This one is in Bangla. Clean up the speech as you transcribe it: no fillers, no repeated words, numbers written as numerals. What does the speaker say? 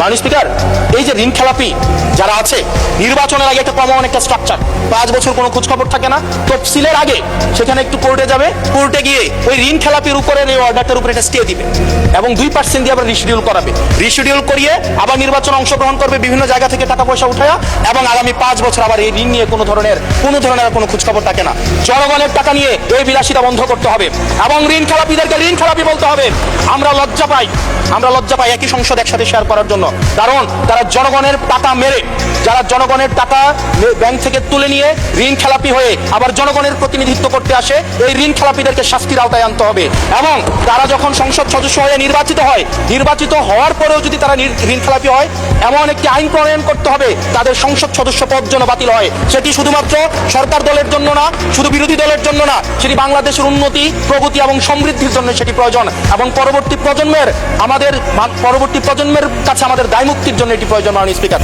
মাননীয় স্পিকার, এই যে ঋণ খেলাপি যারা আছে, নির্বাচনের আগে একটা কমন একটা স্ট্রাকচার, 5 বছর কোনো খোঁজখবর থাকে না, তফসিলের আগে সেখানে একটু কোর্টে যাবে, কোর্টে গিয়ে ওই ঋণ খেলাপির উপরে এই অর্ডারটার উপরে একটা স্টে দিবে এবং 2% দিয়ে আবার রিশিডিউল করাবে, রিশিডিউল করিয়ে আবার নির্বাচনে অংশগ্রহণ করবে, বিভিন্ন জায়গা থেকে টাকা পয়সা উঠায়া, এবং আগামী 5 বছর আবার এই ঋণ নিয়ে কোনো ধরনের কোনো খোঁজখবর থাকে না। জনগণের টাকা নিয়ে এই বিলাসিতা বন্ধ করতে হবে এবং ঋণ খেলাপিদেরকে ঋণ খেলাপি বলতে হবে। আমরা লজ্জা পাই একই সংসদ একসাথে শেয়ার করার জন্য, কারণ তারা জনগণের টাকা মেরে, যারা জনগণের টাকা ব্যাংক থেকে তুলে নিয়ে ঋণ খেলাপি হয়ে আবার জনগণের প্রতিনিধিত্ব করতে আসে, এই ঋণ খেলাপিদেরকে শাস্তির আওতায় আনতে হবে। এবং তারা যখন সংসদ সদস্য হয়ে নির্বাচিত হওয়ার পরেও যদি তারা ঋণ খেলাপি হয়, এমন একটি আইন প্রণয়ন করতে হবে তাদের সংসদ সদস্য পদ যেন বাতিল হয়। সেটি শুধুমাত্র সরকার দলের জন্য না, শুধু বিরোধী দলের জন্য না, সেটি বাংলাদেশের উন্নতি, প্রগতি এবং সমৃদ্ধির জন্য সেটি প্রয়োজন, এবং পরবর্তী প্রজন্মের কাছে আমাদের দায় মুক্তির জন্য এটি প্রয়োজন। মাননীয় স্পিকার।